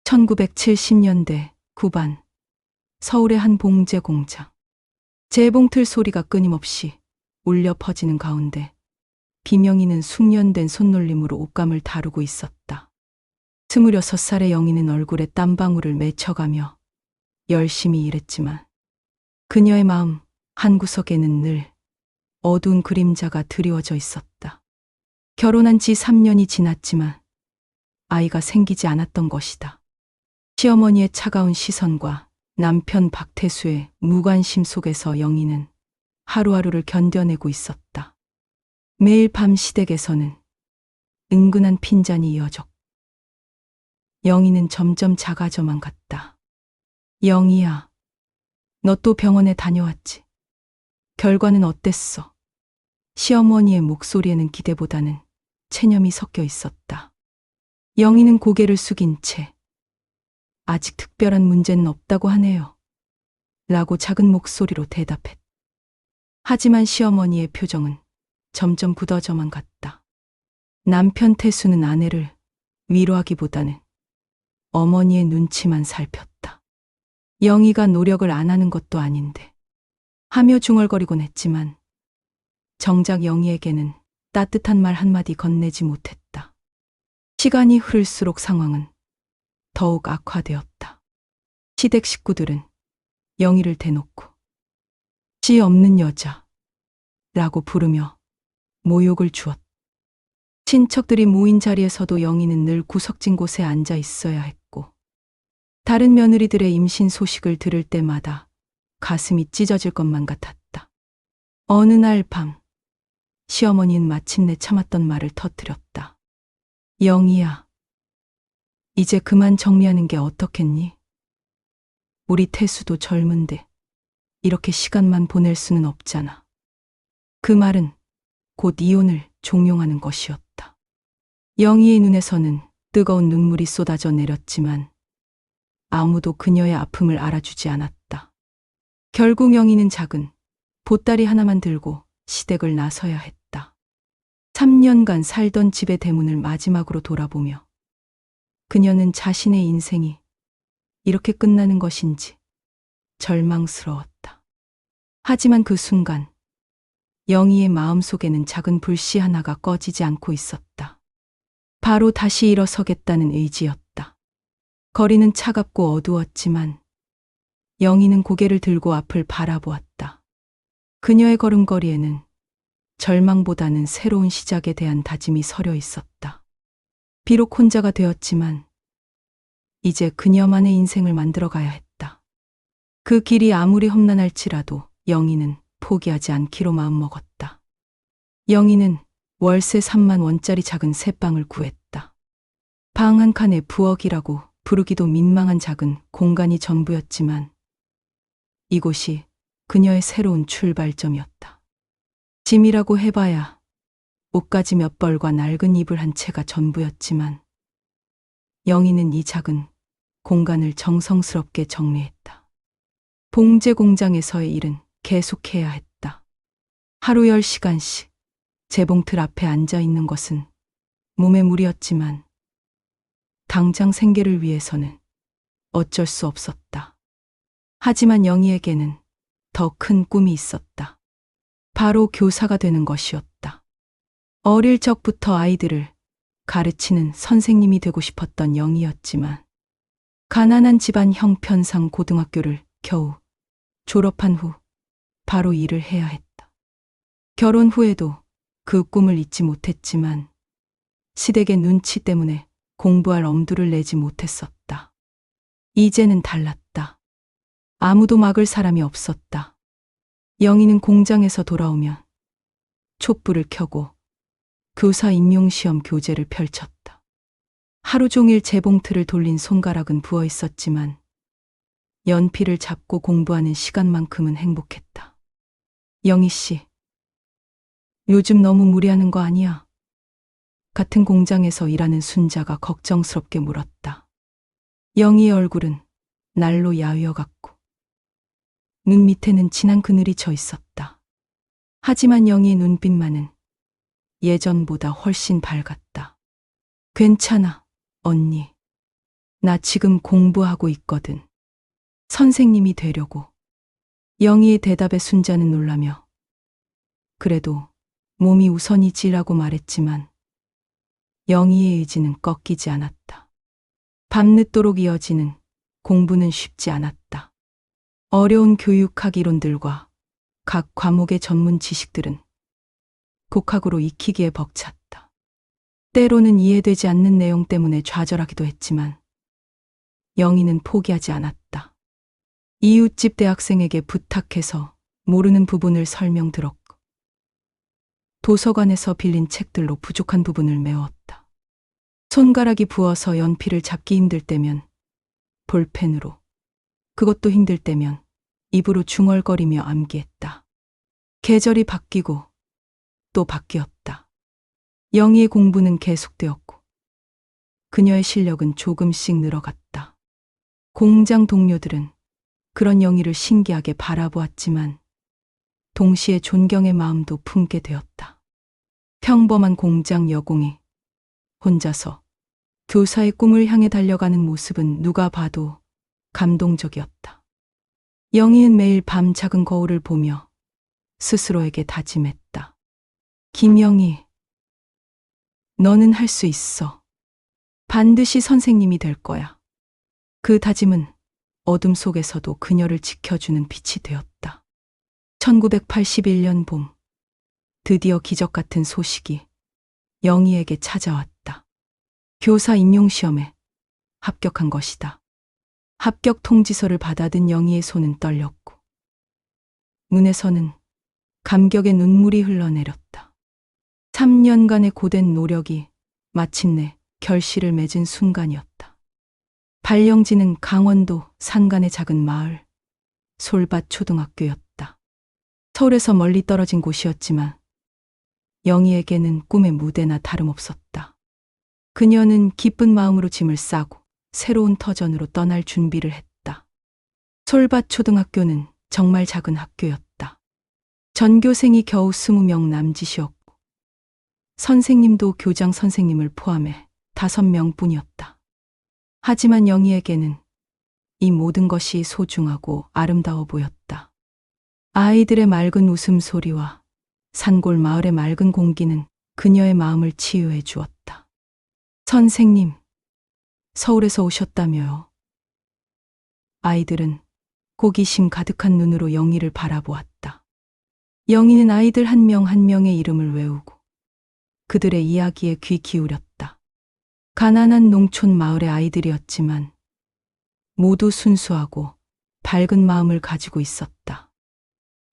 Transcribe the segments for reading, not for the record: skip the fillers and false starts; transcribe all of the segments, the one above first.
1970년대 후반 서울의 한 봉제 공장. 재봉틀 소리가 끊임없이 울려 퍼지는 가운데 비명이는 숙련된 손놀림으로 옷감을 다루고 있었다. 26살의 영희는 얼굴에 땀방울을 맺혀가며 열심히 일했지만 그녀의 마음 한구석에는 늘 어두운 그림자가 드리워져 있었다. 결혼한 지 3년이 지났지만 아이가 생기지 않았던 것이다. 시어머니의 차가운 시선과 남편 박태수의 무관심 속에서 영희는 하루하루를 견뎌내고 있었다. 매일 밤 시댁에서는 은근한 핀잔이 이어졌고 영희는 점점 작아져만 갔다. 영희야, 너 또 병원에 다녀왔지? 결과는 어땠어? 시어머니의 목소리에는 기대보다는 체념이 섞여 있었다. 영희는 고개를 숙인 채 아직 특별한 문제는 없다고 하네요. 라고 작은 목소리로 대답했다. 하지만 시어머니의 표정은 점점 굳어져만 갔다. 남편 태수는 아내를 위로하기보다는 어머니의 눈치만 살폈다. 영희가 노력을 안 하는 것도 아닌데 하며 중얼거리곤 했지만 정작 영희에게는 따뜻한 말 한마디 건네지 못했다. 시간이 흐를수록 상황은 더욱 악화되었다. 시댁 식구들은 영희를 대놓고 씨 없는 여자라고 부르며 모욕을 주었다. 친척들이 모인 자리에서도 영희는 늘 구석진 곳에 앉아 있어야 했고 다른 며느리들의 임신 소식을 들을 때마다 가슴이 찢어질 것만 같았다. 어느 날 밤 시어머니는 마침내 참았던 말을 터뜨렸다. 영희야, 이제 그만 정리하는 게 어떻겠니? 우리 태수도 젊은데 이렇게 시간만 보낼 수는 없잖아. 그 말은 곧 이혼을 종용하는 것이었다. 영희의 눈에서는 뜨거운 눈물이 쏟아져 내렸지만 아무도 그녀의 아픔을 알아주지 않았다. 결국 영희는 작은 보따리 하나만 들고 시댁을 나서야 했다. 3년간 살던 집의 대문을 마지막으로 돌아보며 그녀는 자신의 인생이 이렇게 끝나는 것인지 절망스러웠다. 하지만 그 순간 영희의 마음속에는 작은 불씨 하나가 꺼지지 않고 있었다. 바로 다시 일어서겠다는 의지였다. 거리는 차갑고 어두웠지만 영희는 고개를 들고 앞을 바라보았다. 그녀의 걸음걸이에는 절망보다는 새로운 시작에 대한 다짐이 서려 있었다. 비록 혼자가 되었지만 이제 그녀만의 인생을 만들어가야 했다. 그 길이 아무리 험난할지라도 영희는 포기하지 않기로 마음먹었다. 영희는 월세 3만 원짜리 작은 새방을 구했다. 방 한 칸에 부엌이라고 부르기도 민망한 작은 공간이 전부였지만 이곳이 그녀의 새로운 출발점이었다. 짐이라고 해봐야 옷가지 몇 벌과 낡은 이불 한 채가 전부였지만 영희는 이 작은 공간을 정성스럽게 정리했다. 봉제 공장에서의 일은 계속해야 했다. 하루 10시간씩 재봉틀 앞에 앉아 있는 것은 몸에 무리였지만 당장 생계를 위해서는 어쩔 수 없었다. 하지만 영희에게는 더 큰 꿈이 있었다. 바로 교사가 되는 것이었다. 어릴 적부터 아이들을 가르치는 선생님이 되고 싶었던 영희였지만 가난한 집안 형편상 고등학교를 겨우 졸업한 후 바로 일을 해야 했다. 결혼 후에도 그 꿈을 잊지 못했지만 시댁의 눈치 때문에 공부할 엄두를 내지 못했었다. 이제는 달랐다. 아무도 막을 사람이 없었다. 영희는 공장에서 돌아오면 촛불을 켜고 교사 임용시험 교재를 펼쳤다. 하루 종일 재봉틀을 돌린 손가락은 부어 있었지만 연필을 잡고 공부하는 시간만큼은 행복했다. 영희 씨, 요즘 너무 무리하는 거 아니야? 같은 공장에서 일하는 순자가 걱정스럽게 물었다. 영희의 얼굴은 날로 야위어갔고 눈 밑에는 진한 그늘이 져 있었다. 하지만 영희의 눈빛만은 예전보다 훨씬 밝았다. 괜찮아, 언니. 나 지금 공부하고 있거든. 선생님이 되려고. 영희의 대답에 순자는 놀라며 그래도 몸이 우선이지라고 말했지만 영희의 의지는 꺾이지 않았다. 밤늦도록 이어지는 공부는 쉽지 않았다. 어려운 교육학 이론들과 각 과목의 전문 지식들은 독학으로 익히기에 벅찼다. 때로는 이해되지 않는 내용 때문에 좌절하기도 했지만 영희는 포기하지 않았다. 이웃집 대학생에게 부탁해서 모르는 부분을 설명 들었고 도서관에서 빌린 책들로 부족한 부분을 메웠다. 손가락이 부어서 연필을 잡기 힘들 때면 볼펜으로, 그것도 힘들 때면 입으로 중얼거리며 암기했다. 계절이 바뀌고 또 바뀌었다. 영희의 공부는 계속되었고 그녀의 실력은 조금씩 늘어갔다. 공장 동료들은 그런 영희를 신기하게 바라보았지만 동시에 존경의 마음도 품게 되었다. 평범한 공장 여공이 혼자서 교사의 꿈을 향해 달려가는 모습은 누가 봐도 감동적이었다. 영희는 매일 밤 작은 거울을 보며 스스로에게 다짐했다. 김영희, 너는 할 수 있어. 반드시 선생님이 될 거야. 그 다짐은 어둠 속에서도 그녀를 지켜주는 빛이 되었다. 1981년 봄, 드디어 기적 같은 소식이 영희에게 찾아왔다. 교사 임용시험에 합격한 것이다. 합격 통지서를 받아든 영희의 손은 떨렸고 눈에서는 감격의 눈물이 흘러내렸다. 3년간의 고된 노력이 마침내 결실을 맺은 순간이었다. 발령지는 강원도 산간의 작은 마을 솔밭 초등학교였다. 서울에서 멀리 떨어진 곳이었지만 영희에게는 꿈의 무대나 다름없었다. 그녀는 기쁜 마음으로 짐을 싸고 새로운 터전으로 떠날 준비를 했다. 솔밭 초등학교는 정말 작은 학교였다. 전교생이 겨우 20명 남짓이었고 선생님도 교장 선생님을 포함해 5명뿐이었다. 하지만 영희에게는 이 모든 것이 소중하고 아름다워 보였다. 아이들의 맑은 웃음소리와 산골 마을의 맑은 공기는 그녀의 마음을 치유해 주었다. 선생님, 서울에서 오셨다며요. 아이들은 호기심 가득한 눈으로 영희를 바라보았다. 영희는 아이들 한 명 한 명의 이름을 외우고 그들의 이야기에 귀 기울였다. 가난한 농촌 마을의 아이들이었지만 모두 순수하고 밝은 마음을 가지고 있었다.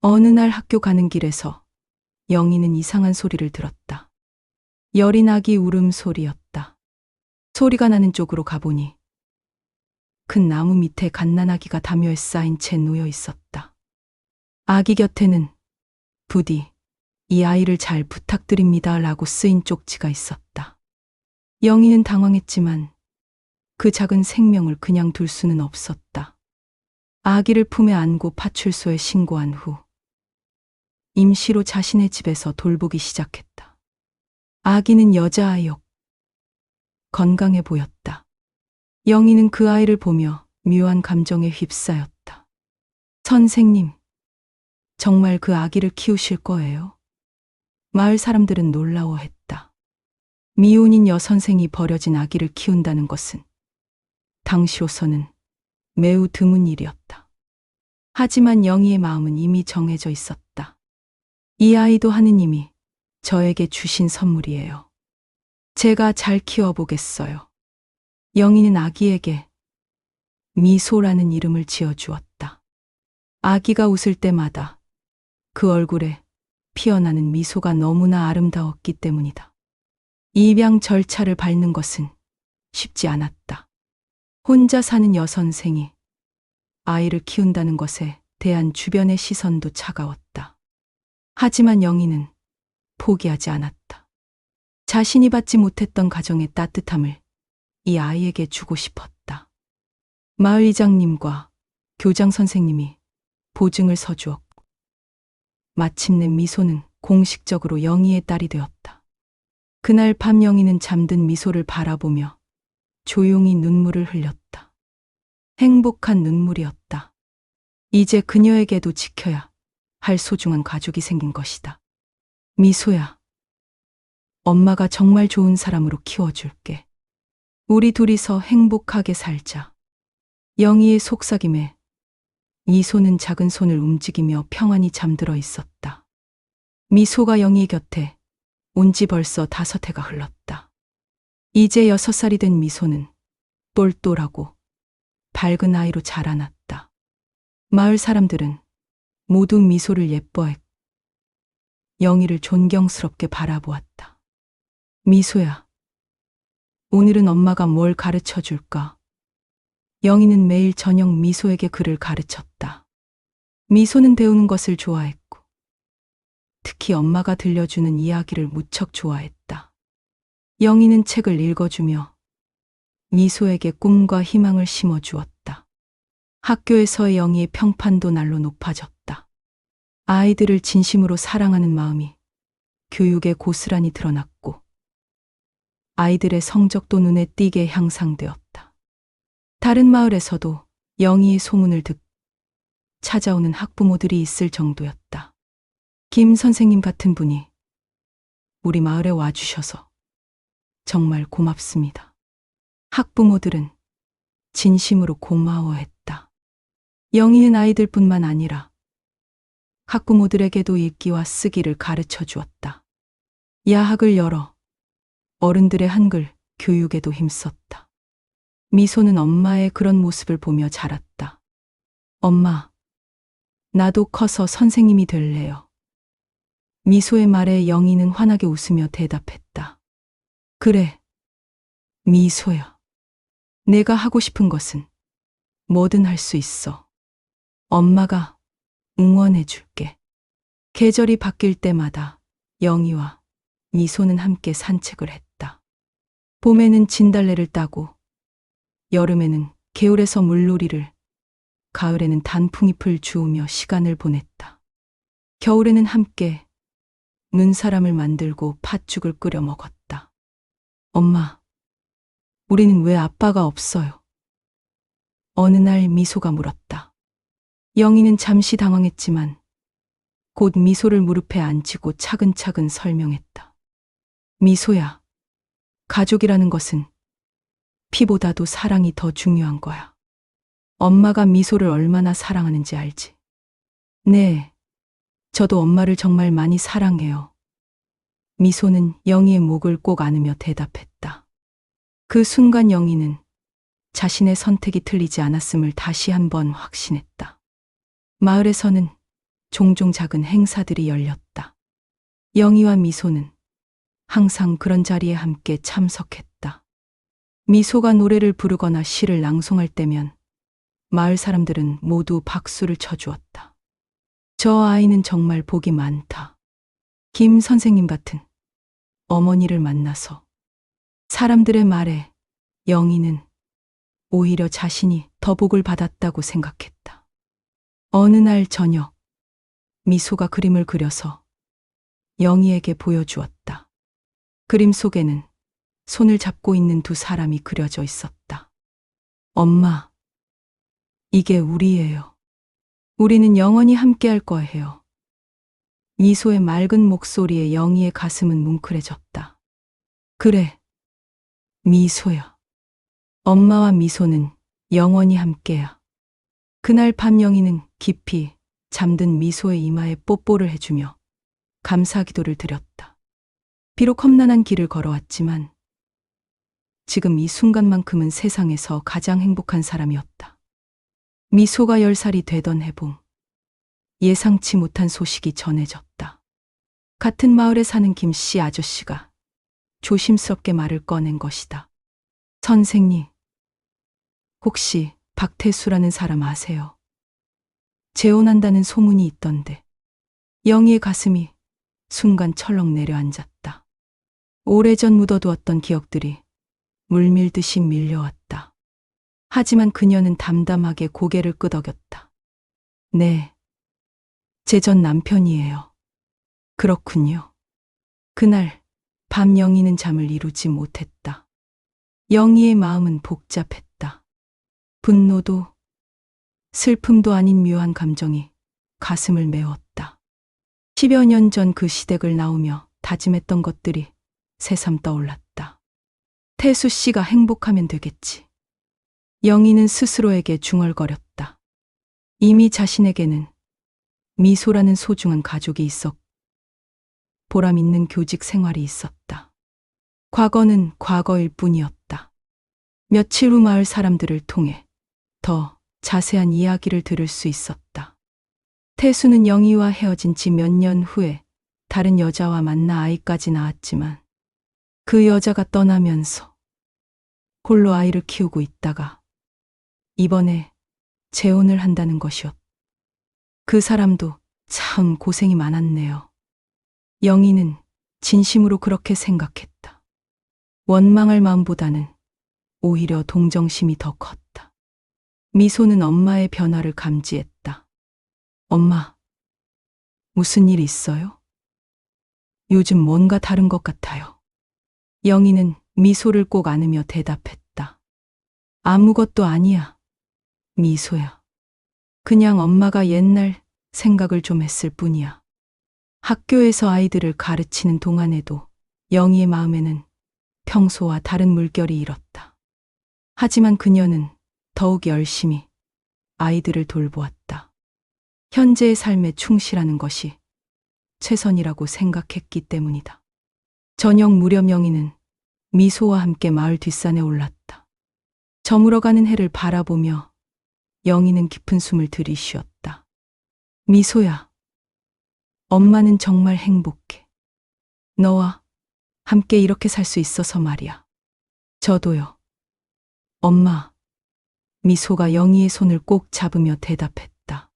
어느 날 학교 가는 길에서 영희는 이상한 소리를 들었다. 여린 아기 울음소리였다. 소리가 나는 쪽으로 가보니 큰 나무 밑에 갓난아기가 담요에 쌓인 채 놓여 있었다. 아기 곁에는 부디 이 아이를 잘 부탁드립니다 라고 쓰인 쪽지가 있었다. 영희는 당황했지만 그 작은 생명을 그냥 둘 수는 없었다. 아기를 품에 안고 파출소에 신고한 후 임시로 자신의 집에서 돌보기 시작했다. 아기는 여자아이였고 건강해 보였다. 영희는 그 아이를 보며 묘한 감정에 휩싸였다. 선생님, 정말 그 아기를 키우실 거예요? 마을 사람들은 놀라워했다. 미혼인 여선생이 버려진 아기를 키운다는 것은 당시로서는 매우 드문 일이었다. 하지만 영희의 마음은 이미 정해져 있었다. 이 아이도 하느님이 저에게 주신 선물이에요. 제가 잘 키워보겠어요. 영희는 아기에게 미소라는 이름을 지어주었다. 아기가 웃을 때마다 그 얼굴에 피어나는 미소가 너무나 아름다웠기 때문이다. 입양 절차를 밟는 것은 쉽지 않았다. 혼자 사는 여선생이 아이를 키운다는 것에 대한 주변의 시선도 차가웠다. 하지만 영희는 포기하지 않았다. 자신이 받지 못했던 가정의 따뜻함을 이 아이에게 주고 싶었다. 마을 이장님과 교장 선생님이 보증을 서주었고 마침내 미소는 공식적으로 영희의 딸이 되었다. 그날 밤 영희는 잠든 미소를 바라보며 조용히 눈물을 흘렸다. 행복한 눈물이었다. 이제 그녀에게도 지켜야 할 소중한 가족이 생긴 것이다. 미소야, 엄마가 정말 좋은 사람으로 키워줄게. 우리 둘이서 행복하게 살자. 영희의 속삭임에 미소는 작은 손을 움직이며 평안히 잠들어 있었다. 미소가 영희 곁에 온 지 벌써 5해가 흘렀다. 이제 6살이 된 미소는 똘똘하고 밝은 아이로 자라났다. 마을 사람들은 모두 미소를 예뻐했고 영희를 존경스럽게 바라보았다. 미소야, 오늘은 엄마가 뭘 가르쳐 줄까? 영희는 매일 저녁 미소에게 글을 가르쳤다. 미소는 배우는 것을 좋아했고 특히 엄마가 들려주는 이야기를 무척 좋아했다. 영희는 책을 읽어주며 미소에게 꿈과 희망을 심어주었다. 학교에서의 영희의 평판도 날로 높아졌다. 아이들을 진심으로 사랑하는 마음이 교육에 고스란히 드러났고 아이들의 성적도 눈에 띄게 향상되었다. 다른 마을에서도 영희의 소문을 듣고 찾아오는 학부모들이 있을 정도였다. 김 선생님 같은 분이 우리 마을에 와주셔서 정말 고맙습니다. 학부모들은 진심으로 고마워했다. 영희는 아이들뿐만 아니라 학부모들에게도 읽기와 쓰기를 가르쳐 주었다. 야학을 열어 어른들의 한글 교육에도 힘썼다. 미소는 엄마의 그런 모습을 보며 자랐다. 엄마, 나도 커서 선생님이 될래요. 미소의 말에 영희는 환하게 웃으며 대답했다. 그래, 미소야. 내가 하고 싶은 것은 뭐든 할 수 있어. 엄마가 응원해 줄게. 계절이 바뀔 때마다 영희와 미소는 함께 산책을 했다. 봄에는 진달래를 따고 여름에는 개울에서 물놀이를, 가을에는 단풍잎을 주우며 시간을 보냈다. 겨울에는 함께 눈사람을 만들고 팥죽을 끓여 먹었다. 엄마, 우리는 왜 아빠가 없어요? 어느 날 미소가 물었다. 영희는 잠시 당황했지만 곧 미소를 무릎에 앉히고 차근차근 설명했다. 미소야, 가족이라는 것은 피보다도 사랑이 더 중요한 거야. 엄마가 미소를 얼마나 사랑하는지 알지? 네, 저도 엄마를 정말 많이 사랑해요. 미소는 영희의 목을 꼭 안으며 대답했다. 그 순간 영희는 자신의 선택이 틀리지 않았음을 다시 한번 확신했다. 마을에서는 종종 작은 행사들이 열렸다. 영희와 미소는 항상 그런 자리에 함께 참석했다. 미소가 노래를 부르거나 시를 낭송할 때면 마을 사람들은 모두 박수를 쳐주었다. 저 아이는 정말 복이 많다. 김 선생님 같은 어머니를 만나서 사람들의 말에 영희는 오히려 자신이 더 복을 받았다고 생각했다. 어느 날 저녁, 미소가 그림을 그려서 영희에게 보여주었다. 그림 속에는 손을 잡고 있는 두 사람이 그려져 있었다. 엄마, 이게 우리예요. 우리는 영원히 함께할 거예요. 미소의 맑은 목소리에 영희의 가슴은 뭉클해졌다. 그래, 미소야. 엄마와 미소는 영원히 함께야. 그날 밤 영희는 깊이 잠든 미소의 이마에 뽀뽀를 해주며 감사 기도를 드렸다. 비록 험난한 길을 걸어왔지만 지금 이 순간만큼은 세상에서 가장 행복한 사람이었다. 미소가 10살이 되던 해봄, 예상치 못한 소식이 전해졌다. 같은 마을에 사는 김씨 아저씨가 조심스럽게 말을 꺼낸 것이다. 선생님, 혹시 박태수라는 사람 아세요? 재혼한다는 소문이 있던데. 영희의 가슴이 순간 철렁 내려앉았다. 오래전 묻어두었던 기억들이 물밀듯이 밀려왔다. 하지만 그녀는 담담하게 고개를 끄덕였다. 네, 제 전 남편이에요. 그렇군요. 그날 밤 영희는 잠을 이루지 못했다. 영희의 마음은 복잡했다. 분노도 슬픔도 아닌 묘한 감정이 가슴을 메웠다. 10여 년 전 그 시댁을 나오며 다짐했던 것들이 새삼 떠올랐다. 태수 씨가 행복하면 되겠지. 영희는 스스로에게 중얼거렸다. 이미 자신에게는 미소라는 소중한 가족이 있었고 보람 있는 교직 생활이 있었다. 과거는 과거일 뿐이었다. 며칠 후 마을 사람들을 통해 더 자세한 이야기를 들을 수 있었다. 태수는 영희와 헤어진 지 몇 년 후에 다른 여자와 만나 아이까지 낳았지만 그 여자가 떠나면서 홀로 아이를 키우고 있다가 이번에 재혼을 한다는 것이었다. 그 사람도 참 고생이 많았네요. 영희는 진심으로 그렇게 생각했다. 원망할 마음보다는 오히려 동정심이 더 컸다. 미소는 엄마의 변화를 감지했다. 엄마, 무슨 일 있어요? 요즘 뭔가 다른 것 같아요. 영희는 미소를 꼭 안으며 대답했다. 아무것도 아니야, 미소야. 그냥 엄마가 옛날 생각을 좀 했을 뿐이야. 학교에서 아이들을 가르치는 동안에도 영희의 마음에는 평소와 다른 물결이 일었다. 하지만 그녀는 더욱 열심히 아이들을 돌보았다. 현재의 삶에 충실하는 것이 최선이라고 생각했기 때문이다. 저녁 무렵 영희는 미소와 함께 마을 뒷산에 올랐다. 저물어가는 해를 바라보며 영희는 깊은 숨을 들이쉬었다. 미소야, 엄마는 정말 행복해. 너와 함께 이렇게 살 수 있어서 말이야. 저도요. 엄마, 미소가 영희의 손을 꼭 잡으며 대답했다.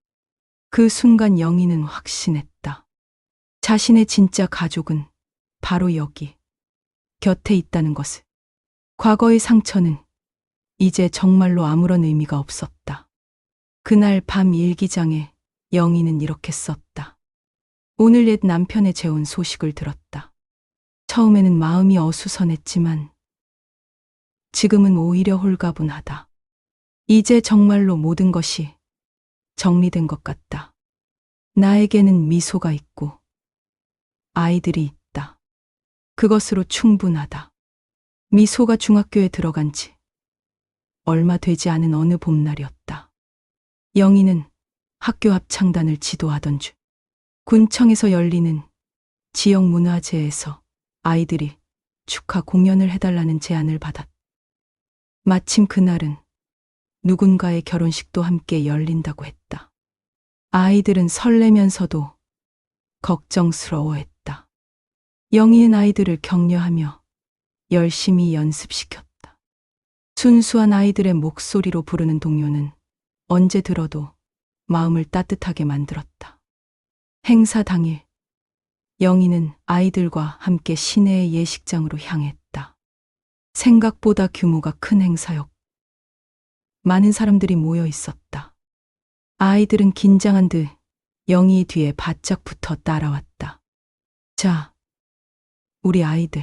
그 순간 영희는 확신했다. 자신의 진짜 가족은 바로 여기, 곁에 있다는 것을. 과거의 상처는 이제 정말로 아무런 의미가 없었다. 그날 밤 일기장에 영희는 이렇게 썼다. 오늘 옛 남편의 재혼 소식을 들었다. 처음에는 마음이 어수선했지만 지금은 오히려 홀가분하다. 이제 정말로 모든 것이 정리된 것 같다. 나에게는 미소가 있고 아이들이 있다. 그것으로 충분하다. 미소가 중학교에 들어간 지 얼마 되지 않은 어느 봄날이었다. 영희는 학교 합창단을 지도하던 중 군청에서 열리는 지역 문화제에서 아이들이 축하 공연을 해달라는 제안을 받았다. 마침 그날은 누군가의 결혼식도 함께 열린다고 했다. 아이들은 설레면서도 걱정스러워했다. 영희는 아이들을 격려하며 열심히 연습시켰다. 순수한 아이들의 목소리로 부르는 동요는 언제 들어도 마음을 따뜻하게 만들었다. 행사 당일, 영희는 아이들과 함께 시내의 예식장으로 향했다. 생각보다 규모가 큰 행사였고 많은 사람들이 모여 있었다. 아이들은 긴장한 듯 영희 뒤에 바짝 붙어 따라왔다. 자, 우리 아이들,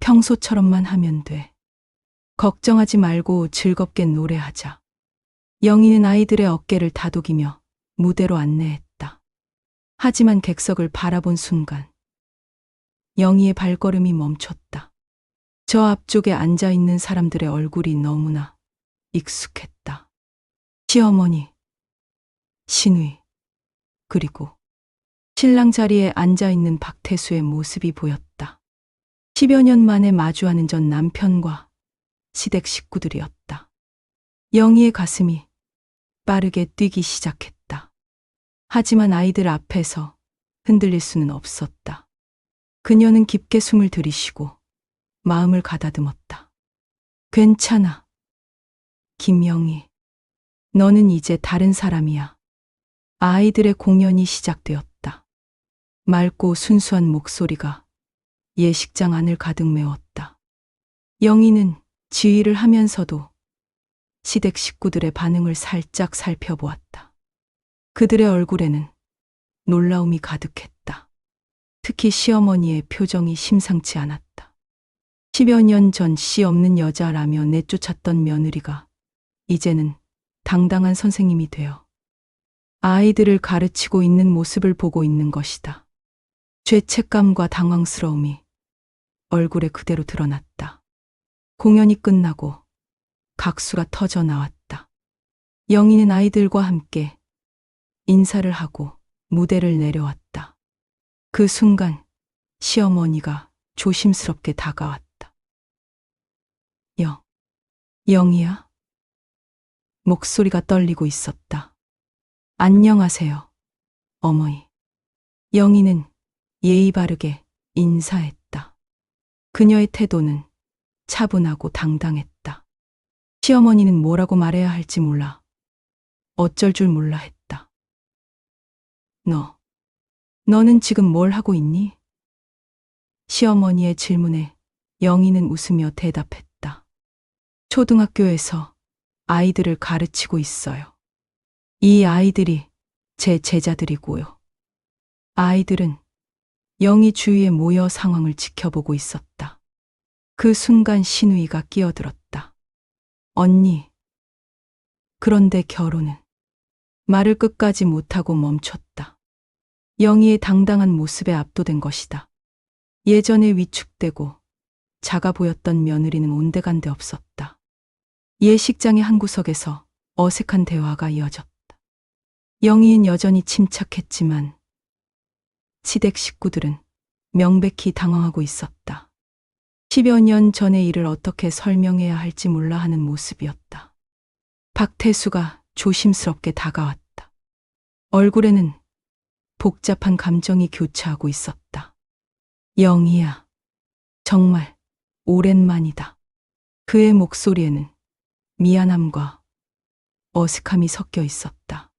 평소처럼만 하면 돼. 걱정하지 말고 즐겁게 노래하자. 영희는 아이들의 어깨를 다독이며 무대로 안내했다. 하지만 객석을 바라본 순간 영희의 발걸음이 멈췄다. 저 앞쪽에 앉아있는 사람들의 얼굴이 너무나 익숙했다. 시어머니, 신위, 그리고 신랑 자리에 앉아있는 박태수의 모습이 보였다. 10여 년 만에 마주하는 전 남편과 시댁 식구들이었다. 영희의 가슴이 빠르게 뛰기 시작했다. 하지만 아이들 앞에서 흔들릴 수는 없었다. 그녀는 깊게 숨을 들이쉬고 마음을 가다듬었다. 괜찮아. 김영희, 너는 이제 다른 사람이야. 아이들의 공연이 시작되었다. 맑고 순수한 목소리가 예식장 안을 가득 메웠다. 영희는 지휘를 하면서도 시댁 식구들의 반응을 살짝 살펴보았다. 그들의 얼굴에는 놀라움이 가득했다. 특히 시어머니의 표정이 심상치 않았다. 10여 년 전 씨 없는 여자라며 내쫓았던 며느리가 이제는 당당한 선생님이 되어 아이들을 가르치고 있는 모습을 보고 있는 것이다. 죄책감과 당황스러움이 얼굴에 그대로 드러났다. 공연이 끝나고 각수가 터져 나왔다. 영희는 아이들과 함께 인사를 하고 무대를 내려왔다. 그 순간 시어머니가 조심스럽게 다가왔다. 영희야? 목소리가 떨리고 있었다. 안녕하세요, 어머니. 영희는 예의 바르게 인사했다. 그녀의 태도는 차분하고 당당했다. 시어머니는 뭐라고 말해야 할지 몰라 어쩔 줄 몰라 했다. 너는 지금 뭘 하고 있니? 시어머니의 질문에 영희는 웃으며 대답했다. 초등학교에서 아이들을 가르치고 있어요. 이 아이들이 제 제자들이고요. 아이들은 영희 주위에 모여 상황을 지켜보고 있었다. 그 순간 신우이가 끼어들었다. 언니, 그런데 결혼은? 말을 끝까지 못하고 멈췄다. 영희의 당당한 모습에 압도된 것이다. 예전에 위축되고 작아 보였던 며느리는 온데간데 없었다. 예식장의 한 구석에서 어색한 대화가 이어졌다. 영희는 여전히 침착했지만 시댁 식구들은 명백히 당황하고 있었다. 10여 년 전의 일을 어떻게 설명해야 할지 몰라 하는 모습이었다. 박태수가 조심스럽게 다가왔다. 얼굴에는 복잡한 감정이 교차하고 있었다. 영희야, 정말 오랜만이다. 그의 목소리에는 미안함과 어색함이 섞여 있었다.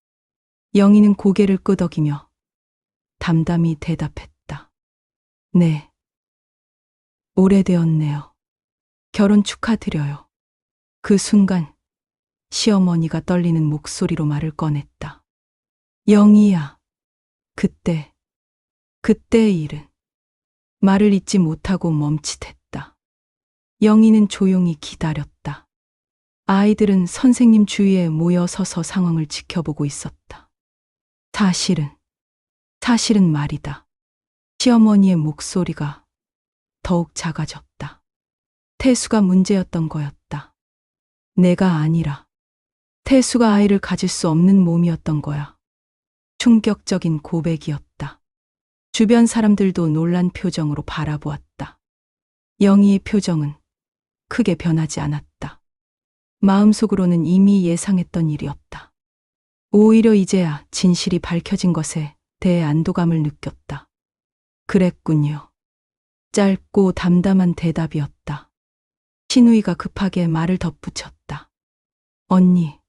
영희는 고개를 끄덕이며 담담히 대답했다. 네, 오래되었네요. 결혼 축하드려요. 그 순간 시어머니가 떨리는 목소리로 말을 꺼냈다. 영희야, 그때의 일은. 말을 잇지 못하고 멈칫했다. 영희는 조용히 기다렸다. 아이들은 선생님 주위에 모여 서서 상황을 지켜보고 있었다. 사실은 말이다. 시어머니의 목소리가 더욱 작아졌다. 태수가 문제였던 거였다. 내가 아니라 태수가 아이를 가질 수 없는 몸이었던 거야. 충격적인 고백이었다. 주변 사람들도 놀란 표정으로 바라보았다. 영희의 표정은 크게 변하지 않았다. 마음속으로는 이미 예상했던 일이었다. 오히려 이제야 진실이 밝혀진 것에 대해 안도감을 느꼈다. 그랬군요. 짧고 담담한 대답이었다. 신우이가 급하게 말을 덧붙였다. 언니,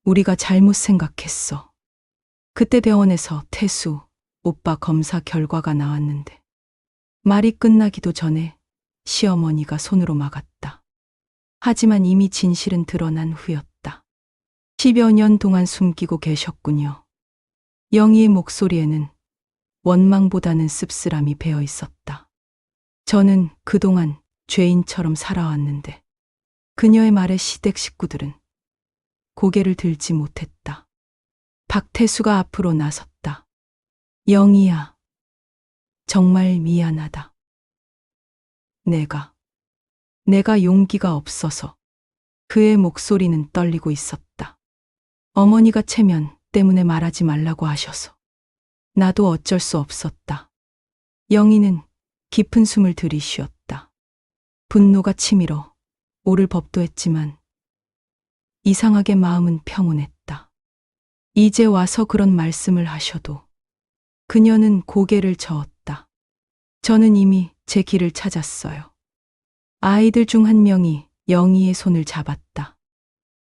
우리가 잘못 생각했어. 그때 병원에서 태수 오빠 검사 결과가 나왔는데 말이 끝나기도 전에 시어머니가 손으로 막았다. 하지만 이미 진실은 드러난 후였다. 10여 년 동안 숨기고 계셨군요. 영희의 목소리에는 원망보다는 씁쓸함이 배어 있었다. 저는 그동안 죄인처럼 살아왔는데 그녀의 말에 시댁 식구들은 고개를 들지 못했다. 박태수가 앞으로 나섰다. 영희야, 정말 미안하다. 내가 용기가 없어서. 그의 목소리는 떨리고 있었다. 어머니가 체면 때문에 말하지 말라고 하셔서 나도 어쩔 수 없었다. 영희는 깊은 숨을 들이쉬었다. 분노가 치밀어 오를 법도 했지만 이상하게 마음은 평온했다. 이제 와서 그런 말씀을 하셔도. 그녀는 고개를 저었다. 저는 이미 제 길을 찾았어요. 아이들 중 한 명이 영희의 손을 잡았다.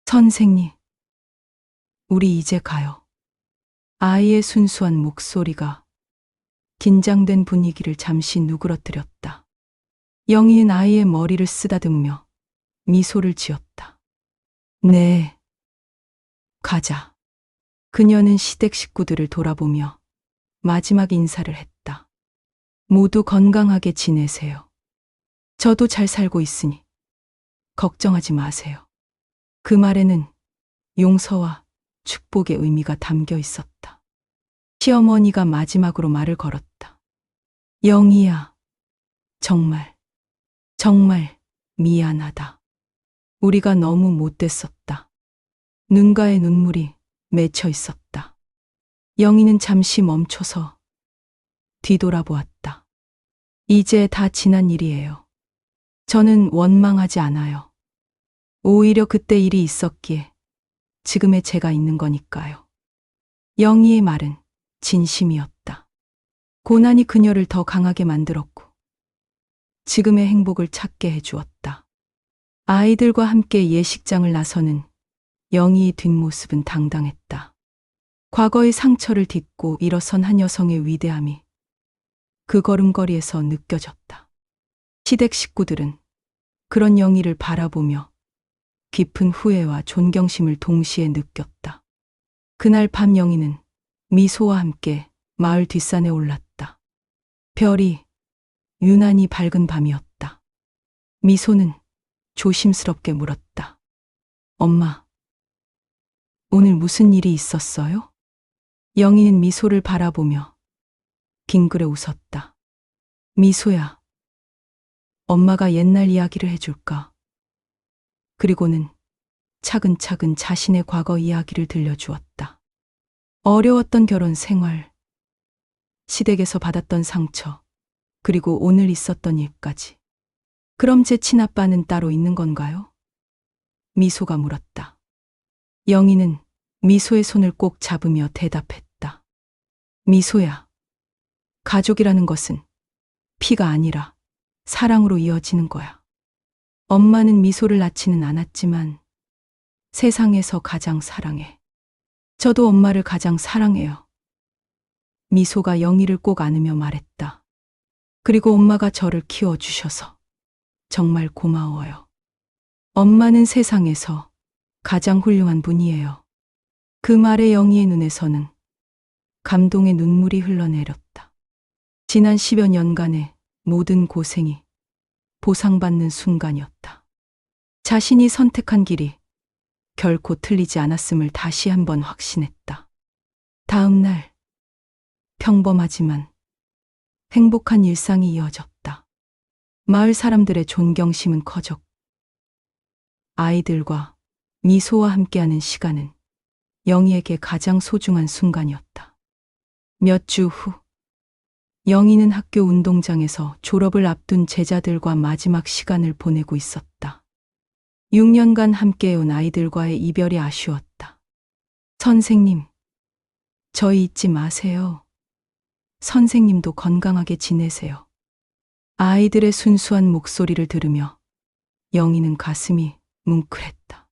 선생님, 우리 이제 가요. 아이의 순수한 목소리가 긴장된 분위기를 잠시 누그러뜨렸다. 영희는 아이의 머리를 쓰다듬으며 미소를 지었다. 네, 가자. 그녀는 시댁 식구들을 돌아보며 마지막 인사를 했다. 모두 건강하게 지내세요. 저도 잘 살고 있으니 걱정하지 마세요. 그 말에는 용서와 축복의 의미가 담겨 있었다. 시어머니가 마지막으로 말을 걸었다. 영희야, 정말 미안하다. 우리가 너무 못됐었다. 눈가에 눈물이 맺혀 있었다. 영희는 잠시 멈춰서 뒤돌아보았다. 이제 다 지난 일이에요. 저는 원망하지 않아요. 오히려 그때 일이 있었기에 지금의 제가 있는 거니까요. 영희의 말은 진심이었다. 고난이 그녀를 더 강하게 만들었고 지금의 행복을 찾게 해주었다. 아이들과 함께 예식장을 나서는 영희의 뒷모습은 당당했다. 과거의 상처를 딛고 일어선 한 여성의 위대함이 그 걸음걸이에서 느껴졌다. 시댁 식구들은 그런 영희를 바라보며 깊은 후회와 존경심을 동시에 느꼈다. 그날 밤 영희는 미소와 함께 마을 뒷산에 올랐다. 별이 유난히 밝은 밤이었다. 미소는 조심스럽게 물었다. 엄마, 오늘 무슨 일이 있었어요? 영희는 미소를 바라보며 빙그레 웃었다. 미소야, 엄마가 옛날 이야기를 해줄까? 그리고는 차근차근 자신의 과거 이야기를 들려주었다. 어려웠던 결혼 생활, 시댁에서 받았던 상처, 그리고 오늘 있었던 일까지. 그럼 제 친아빠는 따로 있는 건가요? 미소가 물었다. 영희는 미소의 손을 꼭 잡으며 대답했다. 미소야, 가족이라는 것은 피가 아니라 사랑으로 이어지는 거야. 엄마는 미소를 낳지는 않았지만 세상에서 가장 사랑해. 저도 엄마를 가장 사랑해요. 미소가 영희를 꼭 안으며 말했다. 그리고 엄마가 저를 키워주셔서 정말 고마워요. 엄마는 세상에서 가장 훌륭한 분이에요. 그 말에 영희의 눈에서는 감동의 눈물이 흘러내렸다. 지난 10여 년간의 모든 고생이 보상받는 순간이었다. 자신이 선택한 길이 결코 틀리지 않았음을 다시 한번 확신했다. 다음 날, 평범하지만 행복한 일상이 이어졌다. 마을 사람들의 존경심은 커졌고 아이들과 미소와 함께하는 시간은 영희에게 가장 소중한 순간이었다. 몇 주 후, 영희는 학교 운동장에서 졸업을 앞둔 제자들과 마지막 시간을 보내고 있었다. 6년간 함께해온 아이들과의 이별이 아쉬웠다. 선생님, 저희 잊지 마세요. 선생님도 건강하게 지내세요. 아이들의 순수한 목소리를 들으며 영희는 가슴이 뭉클했다.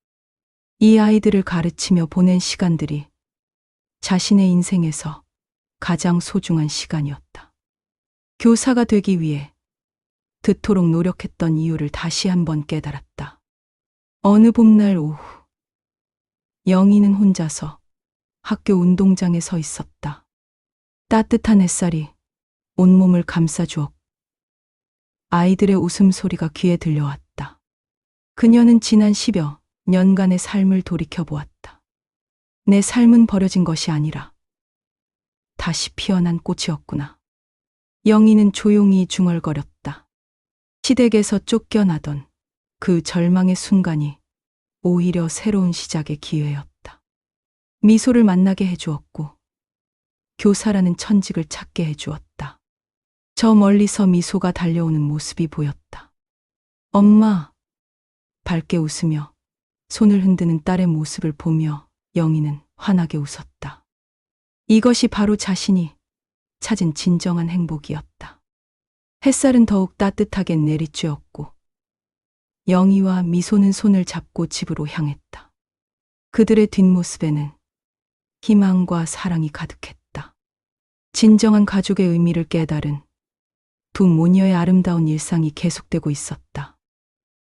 이 아이들을 가르치며 보낸 시간들이 자신의 인생에서 가장 소중한 시간이었다. 교사가 되기 위해 그토록 노력했던 이유를 다시 한번 깨달았다. 어느 봄날 오후, 영희는 혼자서 학교 운동장에 서 있었다. 따뜻한 햇살이 온몸을 감싸주었고 아이들의 웃음소리가 귀에 들려왔다. 그녀는 지난 10여 년간의 삶을 돌이켜보았다. 내 삶은 버려진 것이 아니라 다시 피어난 꽃이었구나. 영희는 조용히 중얼거렸다. 시댁에서 쫓겨나던 그 절망의 순간이 오히려 새로운 시작의 기회였다. 미소를 만나게 해주었고 교사라는 천직을 찾게 해주었다. 저 멀리서 미소가 달려오는 모습이 보였다. 엄마, 밝게 웃으며 손을 흔드는 딸의 모습을 보며 영희는 환하게 웃었다. 이것이 바로 자신이 찾은 진정한 행복이었다. 햇살은 더욱 따뜻하게 내리쬐었고 영희와 미소는 손을 잡고 집으로 향했다. 그들의 뒷모습에는 희망과 사랑이 가득했다. 진정한 가족의 의미를 깨달은 두 모녀의 아름다운 일상이 계속되고 있었다.